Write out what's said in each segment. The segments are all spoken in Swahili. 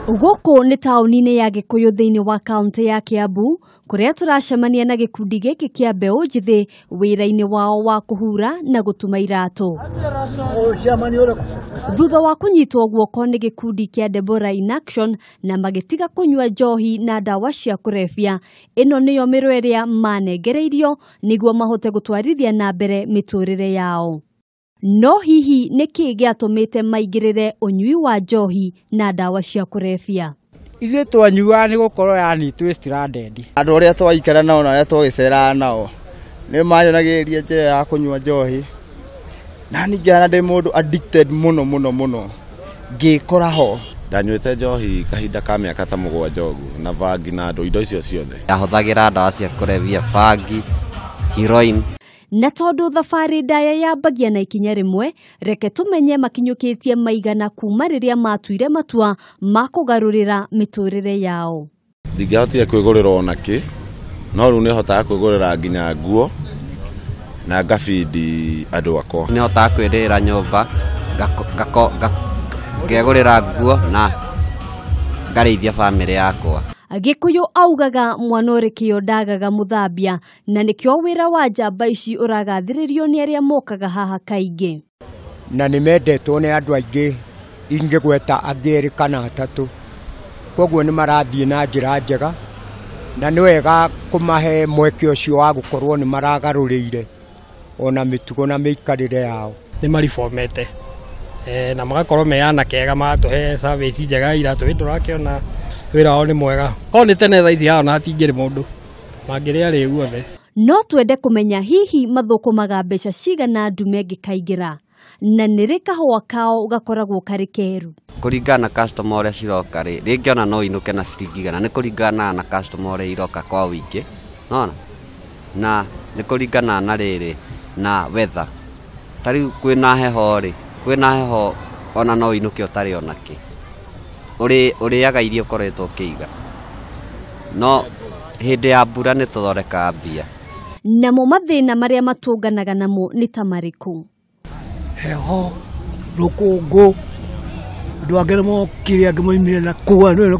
Uboco ni tauni-ini ya Gikuyu thiini wa kaunti ya Kiambu, kuria turacemania na gikundi giki kia Mbeu njithi wira-ini wao wa kuhura na gutuma iratu. Thutha wa kunyitwo guoko ni gikundi kia Deborah in Action na magitiga kunywa njohi na dawa cia kurefia, ino niyo miro iria manengereirio niguo mahote gutwarithia na mbere miturire yao. No hihi niki giatumite maigirire unyui wa njohi na dawa cia kurefia? Ithe twanyua ni gukorwo yani twi stranded. Andu aria twaikara nao na aria twagicera nao ni mayonagiria njira ya kunyua njohi. Na ningana ndi mundu addicted muno ngikora ho. Ndanywete njohi kahinda ka miaka ta 7 na bangi na indo icio ciothe. Ahothagira dawa cia kurefia, bangi, heroin. Na tondu thafari ndaya yambagia na ikinya rimwe, reke tumenye makinyukitie maigana kuma riria matuire matua ma kugarurira miturire yao. Ndingihotire kwigurira ona ki, no riu ni hotaga kwigurira nginya nguo na ngafidi andu akwa. Ni hotaga kwirira nyumba, ngegurira nguo na ngareithia family yakwa. Gikuyu augaga mwana uri kio ndagaga muthambia, na nikio wira wa njamba ici uragathiririo ni aria mokaga haha kaingi. Na nimendetwo ni andu aingi ingigweta angiri kana atatu. Koguo ni marathie na njira njega na ni wega kumahe mweke ucio wa gukorwo ni maragaruriire ona mitugo na miikarire yao. Ni marifomete na magakorwo meana kega matuhe service njega iratu ndurakiona wira wao ni mwega. Ko ni tene thaithi hao na atingire mundu mangiri ari guothe. No twende kumenya hihi mathukumaga mbeca cigana ndume ngikaingira, na niri kahua kao gakoragwo kari keru. Kuringana na customer uria ciroka ri ringi ona no inuke na ciringi igana, ni kuringana na customer uria iroka kwa wingi, nona na ni kuringana na riri na weather. Tari kwina heho ona no inuke utari onaki. Uriaga irio koretwo kiiga, no hindi ya mbura ni tuthoreka mbia. Namo mathina maria matunganaga namo ni tamariku: heho, rukungu, ndwagera mo kiria ngimoimire na kuwa no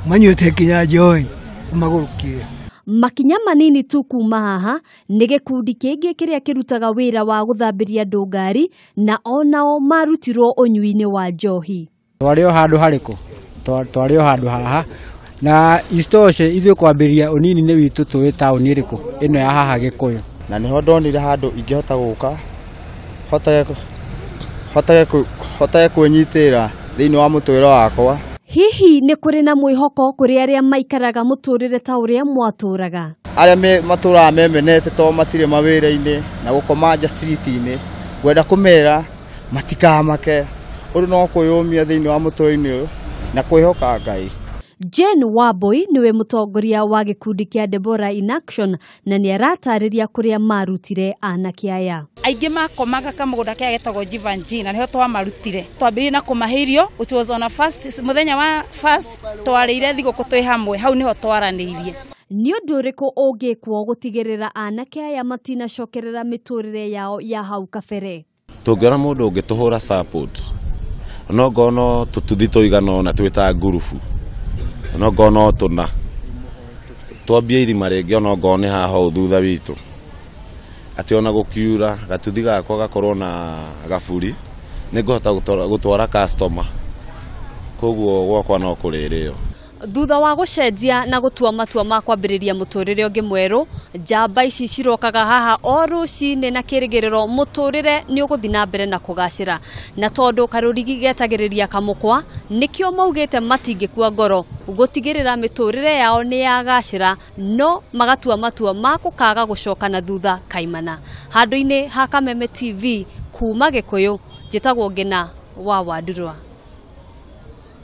manyuite kinya njohi magurukie. Makinya manini tu kuma haha ni gikundi kingi kiria kirutaga wira wa guthambiria andu ngari, na onao marutirwo unyui-ini wa njohi. Twario handu hariku twario handu haha na istoshe ithu kwambiria unini ni witu tuwi tauni iriku ino ya haha Gikuyu. Na niho ndonire handu ingihota guka hotage kwinyitira thiini wa muturire wakwa. Hihi ni kuri na mwihoko kuri aria maikaraga muturire ta uria mwaturaga? Aria maturaga memenete to matire mawira-ini na gukoma nja street-ini, gwenda kumera matikamake uri no kuyumia thiini wa muturire-ini uyu na kwihoka Ngai. Jen Waboi niwe mutongoria wa gikundi kia Deborah in Action, na ni aratariria kuria marutire anake aya. Aingi makomaga kamugunda kia getagwo Ngina niho twamarutire. Twambirie na kumahirio, it was on a first muthenya wa first twarire thiguku twi hamwe, hau niho twaranirie. Ni undu uriku ungikwo gutigirira anake aya matinacokerera miturire yao ya hau kabere? Tungiona mundu ungituhura support, no ngono tututhi tuigana na twita ngurubu, no ngono tuna twambie irima ringi ona ngone haha thutha witu ati ona gukiura gatuthi gakwa gakorwo na gaburi ni ngota gutwara customer, koguo gwakwa no kuririo. Thutha wa gucenjia na gutua matua ma kwambiriria muturire ungi mweru, njamba ici cirokaga haha o rucini na kirigiriro muturire ni uguthi na mbere na kugacira. Na tondu karurigi getagiriria kamukwa, nikio maugite matingikua ngoro gutigirira miturire yao ni yagacira, no magatua matua ma kukaga gucoka na thutha kaimana. Handu-ini ha Kameme TV kuma Gikuyu, njitagwo Ngina wa Wandurwa.